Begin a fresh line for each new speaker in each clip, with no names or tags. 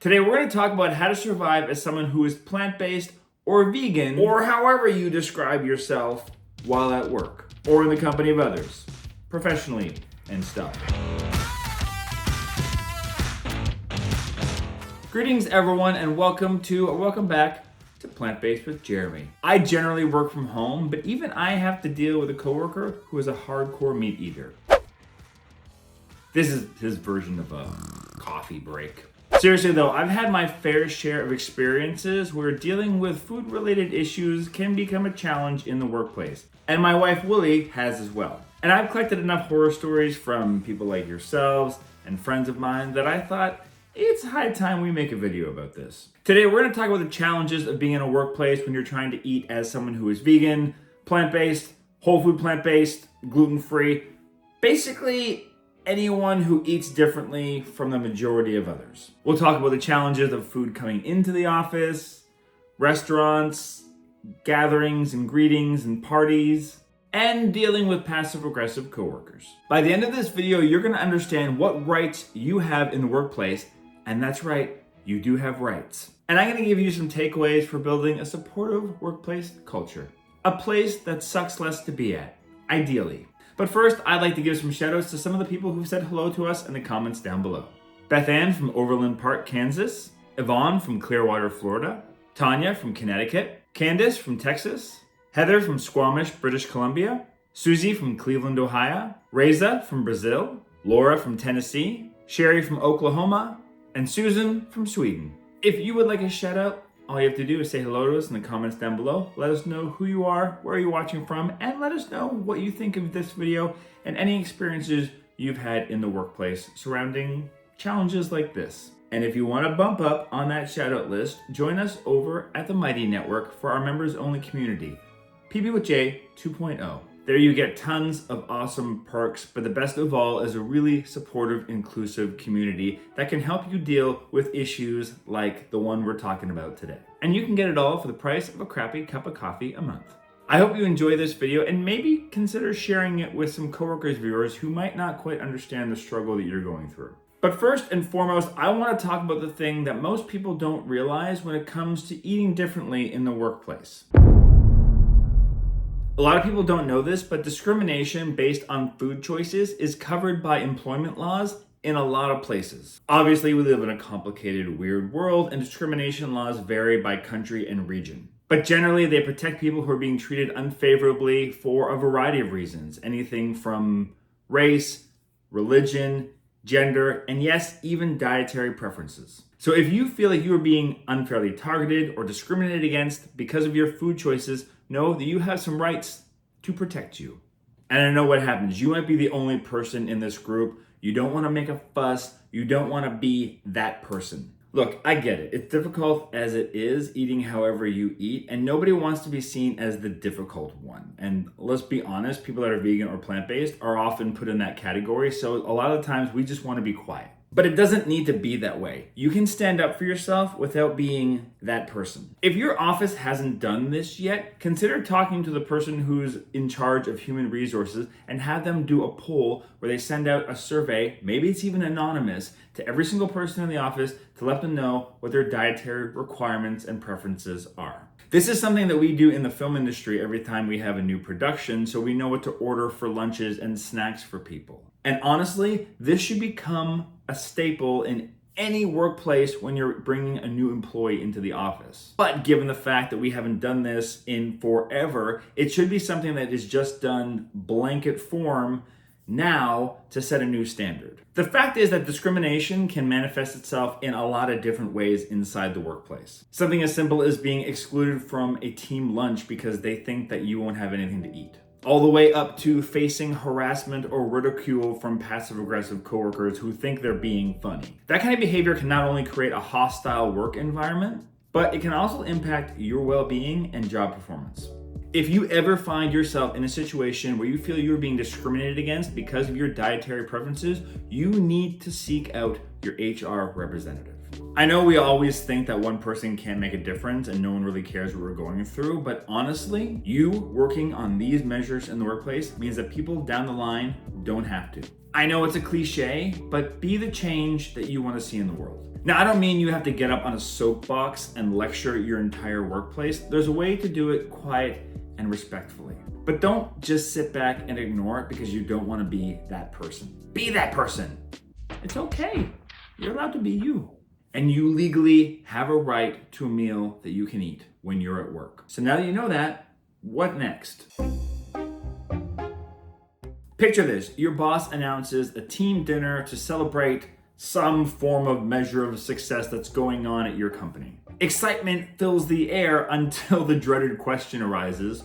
Today we're going to talk about how to survive as someone who is plant-based or vegan, or however you describe yourself while at work or in the company of others, professionally and stuff. Greetings everyone and welcome back to Plant-Based with Jeremy. I generally work from home, but even I have to deal with a coworker who is a hardcore meat eater. This is his version of a coffee break. Seriously though, I've had my fair share of experiences where dealing with food-related issues can become a challenge in the workplace. And my wife Willie has as well. And I've collected enough horror stories from people like yourselves and friends of mine that I thought it's high time we make a video about this. Today we're going to talk about the challenges of being in a workplace when you're trying to eat as someone who is vegan, plant-based, whole food plant-based, gluten-free, basically anyone who eats differently from the majority of others. We'll talk about the challenges of food coming into the office, restaurants, gatherings and greetings and parties, and dealing with passive-aggressive coworkers. By the end of this video, you're going to understand what rights you have in the workplace, and that's right, you do have rights. And I'm going to give you some takeaways for building a supportive workplace culture. A place that sucks less to be at, ideally. But first, I'd like to give some shout-outs to some of the people who've said hello to us in the comments down below. Beth Ann from Overland Park, Kansas. Yvonne from Clearwater, Florida. Tanya from Connecticut. Candace from Texas. Heather from Squamish, British Columbia. Susie from Cleveland, Ohio. Reza from Brazil. Laura from Tennessee. Sherry from Oklahoma. And Susan from Sweden. If you would like a shout-out, all you have to do is say hello to us in the comments down below. Let us know who you are, where you're watching from, and let us know what you think of this video and any experiences you've had in the workplace surrounding challenges like this. And if you want to bump up on that shout-out list, join us over at the Mighty Network for our members-only community, PB with J 2.0. There you get tons of awesome perks, but the best of all is a really supportive, inclusive community that can help you deal with issues like the one we're talking about today. And you can get it all for the price of a crappy cup of coffee a month. I hope you enjoy this video and maybe consider sharing it with some coworkers, viewers who might not quite understand the struggle that you're going through. But first and foremost, I want to talk about the thing that most people don't realize when it comes to eating differently in the workplace. A lot of people don't know this, but discrimination based on food choices is covered by employment laws in a lot of places. Obviously, we live in a complicated, weird world, and discrimination laws vary by country and region. But generally, they protect people who are being treated unfavorably for a variety of reasons. Anything from race, religion, gender, and yes, even dietary preferences. So if you feel like you are being unfairly targeted or discriminated against because of your food choices, know that you have some rights to protect you. And I know what happens. You might be the only person in this group. You don't want to make a fuss. You don't want to be that person. Look, I get it. It's difficult as it is eating however you eat, and nobody wants to be seen as the difficult one. And let's be honest, people that are vegan or plant-based are often put in that category. So a lot of the times we just want to be quiet. But it doesn't need to be that way. You can stand up for yourself without being that person. If your office hasn't done this yet, consider talking to the person who's in charge of human resources and have them do a poll where they send out a survey, maybe it's even anonymous, to every single person in the office to let them know what their dietary requirements and preferences are. This is something that we do in the film industry every time we have a new production, so we know what to order for lunches and snacks for people. And honestly, this should become a staple in any workplace when you're bringing a new employee into the office. But given the fact that we haven't done this in forever, it should be something that is just done blanket form now to set a new standard. The fact is that discrimination can manifest itself in a lot of different ways inside the workplace. Something as simple as being excluded from a team lunch because they think that you won't have anything to eat, all the way up to facing harassment or ridicule from passive-aggressive coworkers who think they're being funny. That kind of behavior can not only create a hostile work environment, but it can also impact your well-being and job performance. If you ever find yourself in a situation where you feel you're being discriminated against because of your dietary preferences, you need to seek out your HR representative. I know we always think that one person can make a difference and no one really cares what we're going through, but honestly, you working on these measures in the workplace means that people down the line don't have to. I know it's a cliche, but be the change that you want to see in the world. Now, I don't mean you have to get up on a soapbox and lecture your entire workplace. There's a way to do it quiet and respectfully. But don't just sit back and ignore it because you don't want to be that person. Be that person. It's okay. You're allowed to be you. And you legally have a right to a meal that you can eat when you're at work. So now that you know that, what next? Picture this. Your boss announces a team dinner to celebrate some form of measure of success that's going on at your company. Excitement fills the air until the dreaded question arises,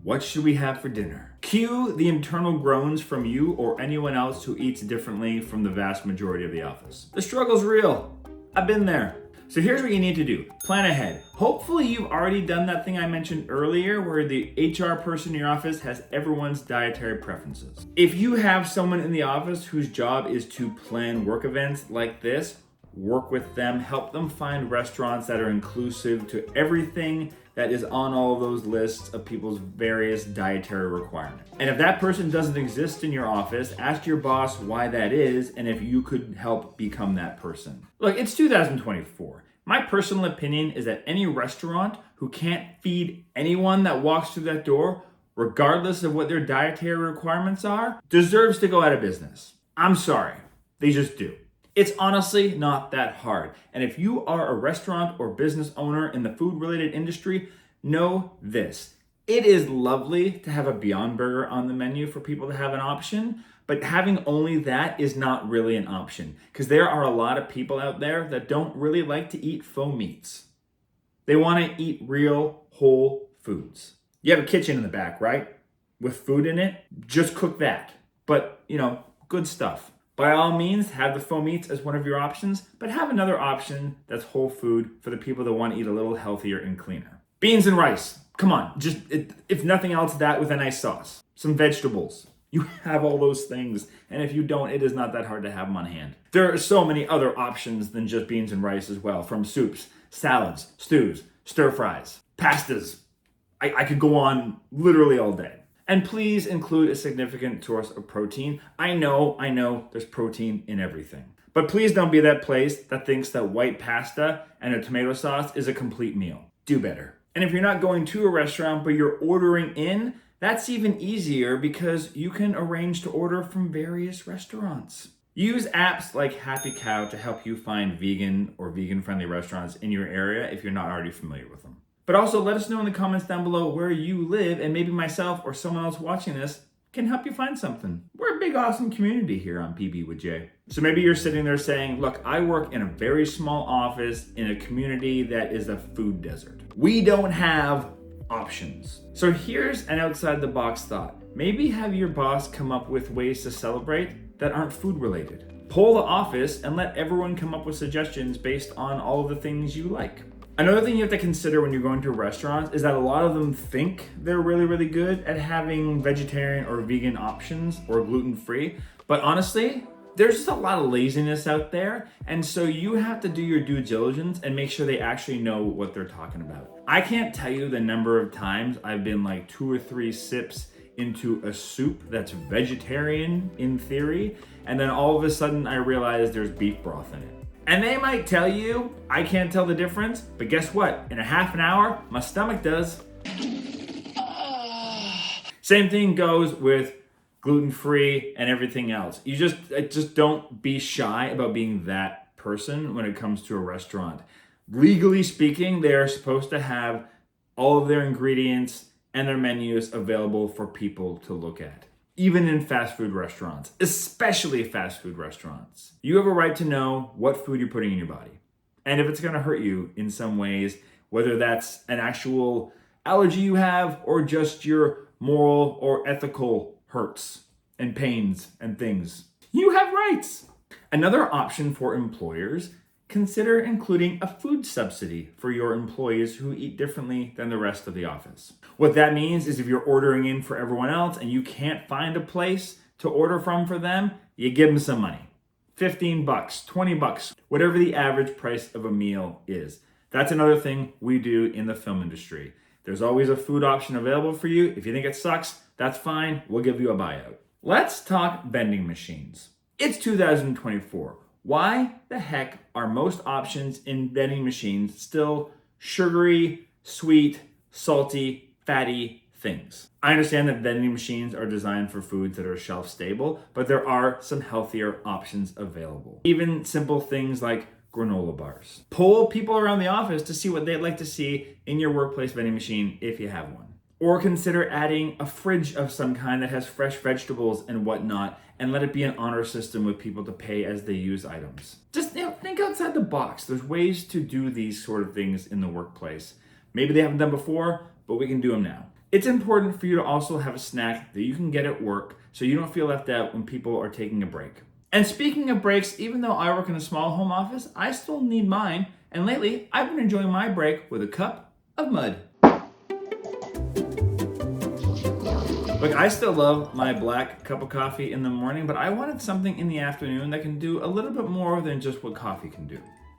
what should we have for dinner? Cue the internal groans from you or anyone else who eats differently from the vast majority of the office. The struggle's real. I've been there. So here's what you need to do. Plan ahead. Hopefully you've already done that thing I mentioned earlier where the HR person in your office has everyone's dietary preferences. If you have someone in the office whose job is to plan work events like this, work with them, help them find restaurants that are inclusive to everything that is on all of those lists of people's various dietary requirements. And if that person doesn't exist in your office, ask your boss why that is and if you could help become that person. Look, it's 2024. My personal opinion is that any restaurant who can't feed anyone that walks through that door, regardless of what their dietary requirements are, deserves to go out of business. I'm sorry, they just do. It's honestly not that hard. And if you are a restaurant or business owner in the food-related industry, know this. It is lovely to have a Beyond Burger on the menu for people to have an option, but having only that is not really an option because there are a lot of people out there that don't really like to eat faux meats. They want to eat real, whole foods. You have a kitchen in the back, right? With food in it, just cook that. But, good stuff. By all means, have the faux meats as one of your options, but have another option that's whole food for the people that want to eat a little healthier and cleaner. Beans and rice. Come on, if nothing else, that with a nice sauce. Some vegetables. You have all those things, and if you don't, it is not that hard to have them on hand. There are so many other options than just beans and rice as well, from soups, salads, stews, stir fries, pastas. I could go on literally all day. And please include a significant source of protein. I know, there's protein in everything. But please don't be that place that thinks that white pasta and a tomato sauce is a complete meal. Do better. And if you're not going to a restaurant, but you're ordering in, that's even easier because you can arrange to order from various restaurants. Use apps like Happy Cow to help you find vegan or vegan-friendly restaurants in your area if you're not already familiar with them. But also let us know in the comments down below where you live and maybe myself or someone else watching this can help you find something. We're a big, awesome community here on PB with Jay. So maybe you're sitting there saying, look, I work in a very small office in a community that is a food desert. We don't have options. So here's an outside the box thought. Maybe have your boss come up with ways to celebrate that aren't food related. Poll the office and let everyone come up with suggestions based on all of the things you like. Another thing you have to consider when you're going to restaurants is that a lot of them think they're really, really good at having vegetarian or vegan options or gluten-free. But honestly, there's just a lot of laziness out there. And so you have to do your due diligence and make sure they actually know what they're talking about. I can't tell you the number of times I've been like 2 or 3 sips into a soup that's vegetarian in theory. And then all of a sudden I realize there's beef broth in it. And they might tell you, I can't tell the difference, but guess what? In a half an hour, my stomach does. Same thing goes with gluten-free and everything else. You just don't be shy about being that person when it comes to a restaurant. Legally speaking, they are supposed to have all of their ingredients and their menus available for people to look at. Even in fast food restaurants, especially fast food restaurants. You have a right to know what food you're putting in your body. And if it's gonna hurt you in some ways, whether that's an actual allergy you have or just your moral or ethical hurts and pains and things, you have rights. Another option for employers, consider including a food subsidy for your employees who eat differently than the rest of the office. What that means is if you're ordering in for everyone else and you can't find a place to order from for them, you give them some money. $15, $20, whatever the average price of a meal is. That's another thing we do in the film industry. There's always a food option available for you. If you think it sucks, that's fine. We'll give you a buyout. Let's talk vending machines. It's 2024. Why the heck are most options in vending machines still sugary, sweet, salty, fatty things? I understand that vending machines are designed for foods that are shelf stable, but there are some healthier options available. Even simple things like granola bars. Poll people around the office to see what they'd like to see in your workplace vending machine if you have one. Or consider adding a fridge of some kind that has fresh vegetables and whatnot, and let it be an honor system with people to pay as they use items. Just think outside the box. There's ways to do these sort of things in the workplace. Maybe they haven't done before, but we can do them now. It's important for you to also have a snack that you can get at work so you don't feel left out when people are taking a break. And speaking of breaks, even though I work in a small home office, I still need mine. And lately, I've been enjoying my break with a cup of mud. Look, I still love my black cup of coffee in the morning, but I wanted something in the afternoon that can do a little bit more than just what coffee can do.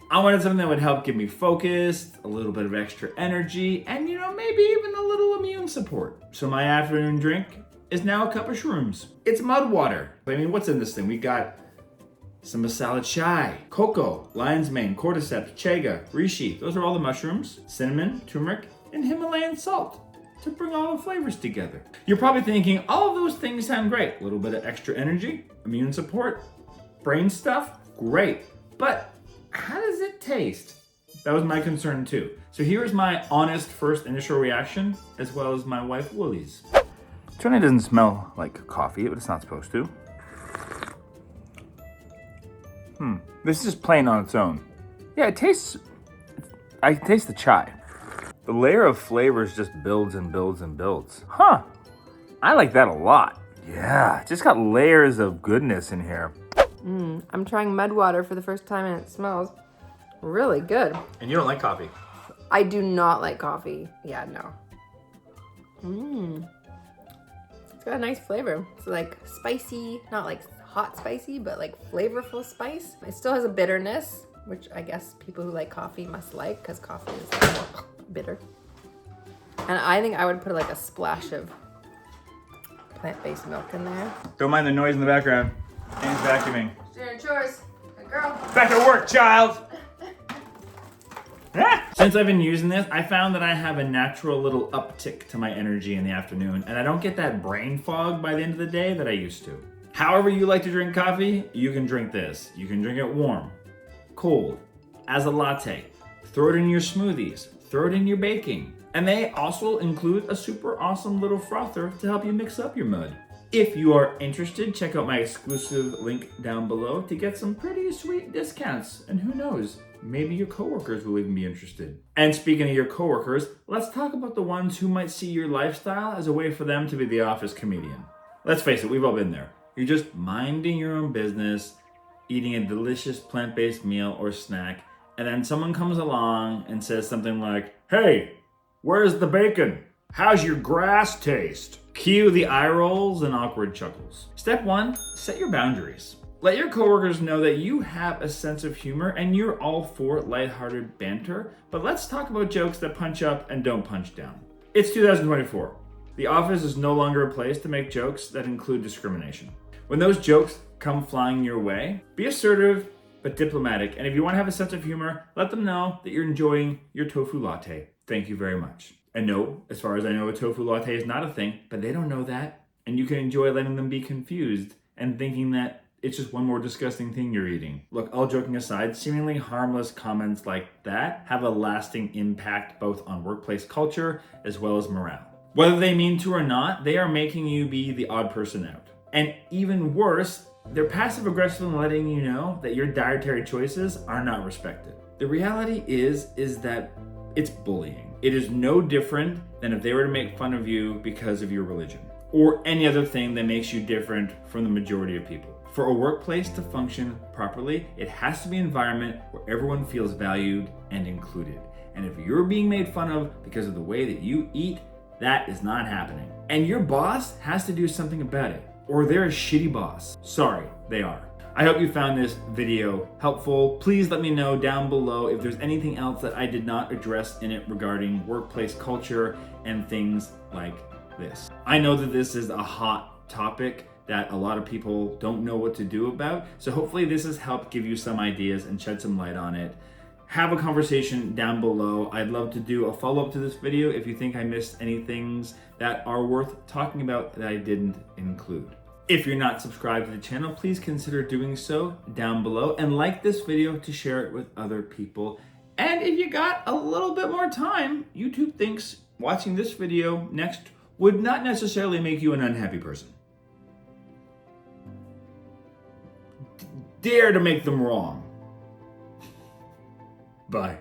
I wanted something that would help give me focus, a little bit of extra energy, and maybe even a little immune support. So my afternoon drink is now a cup of shrooms. It's mud water. I mean, what's in this thing? We got some masala chai, cocoa, lion's mane, cordyceps, chaga, reishi. Those are all the mushrooms, cinnamon, turmeric, and Himalayan salt to bring all the flavors together. You're probably thinking, all of those things sound great. A little bit of extra energy, immune support, brain stuff, great. But how does it taste? That was my concern too. So here's my honest first initial reaction, as well as my wife Woolie's. Tuna doesn't smell like coffee, but it's not supposed to. This is just plain on its own. Yeah, I taste the chai. The layer of flavors just builds and builds and builds. Huh, I like that a lot. Yeah, it just got layers of goodness in here.
I'm trying mud water for the first time and it smells really good.
And you don't like coffee?
I do not like coffee. Yeah, no. It's got a nice flavor. It's like spicy, not like hot spicy, but like flavorful spice. It still has a bitterness, which I guess people who like coffee must like, because coffee is like more bitter. And I think I would put like a splash of plant-based milk in there.
Don't mind the noise in the background. Jane's vacuuming.
Doing chores. Good girl.
Back to work, child! Since I've been using this, I found that I have a natural little uptick to my energy in the afternoon, and I don't get that brain fog by the end of the day that I used to. However you like to drink coffee, you can drink this. You can drink it warm, cold, as a latte. Throw it in your smoothies, throw it in your baking. And they also include a super awesome little frother to help you mix up your mud. If you are interested, check out my exclusive link down below to get some pretty sweet discounts. And who knows, maybe your coworkers will even be interested. And speaking of your coworkers, let's talk about the ones who might see your lifestyle as a way for them to be the office comedian. Let's face it, we've all been there. You're just minding your own business, eating a delicious plant-based meal or snack, and then someone comes along and says something like, "Hey, where's the bacon? How's your grass taste?" Cue the eye rolls and awkward chuckles. Step 1, set your boundaries. Let your coworkers know that you have a sense of humor and you're all for lighthearted banter, but let's talk about jokes that punch up and don't punch down. It's 2024. The office is no longer a place to make jokes that include discrimination. When those jokes come flying your way, be assertive but diplomatic, and if you want to have a sense of humor, let them know that you're enjoying your tofu latte. Thank you very much. And no, as far as I know, a tofu latte is not a thing, but they don't know that, and you can enjoy letting them be confused and thinking that it's just one more disgusting thing you're eating. Look, all joking aside, seemingly harmless comments like that have a lasting impact both on workplace culture as well as morale. Whether they mean to or not, they are making you be the odd person out. And even worse, they're passive aggressive in letting you know that your dietary choices are not respected. The reality is that it's bullying. It is no different than if they were to make fun of you because of your religion or any other thing that makes you different from the majority of people. For a workplace to function properly, it has to be an environment where everyone feels valued and included. And if you're being made fun of because of the way that you eat, that is not happening. And your boss has to do something about it, or they're a shitty boss. Sorry, they are. I hope you found this video helpful. Please let me know down below if there's anything else that I did not address in it regarding workplace culture and things like this. I know that this is a hot topic that a lot of people don't know what to do about. So hopefully this has helped give you some ideas and shed some light on it. Have a conversation down below. I'd love to do a follow-up to this video if you think I missed any things that are worth talking about that I didn't include. If you're not subscribed to the channel, please consider doing so down below and like this video to share it with other people. And if you got a little bit more time, YouTube thinks watching this video next would not necessarily make you an unhappy person. Dare to make them wrong. Bye.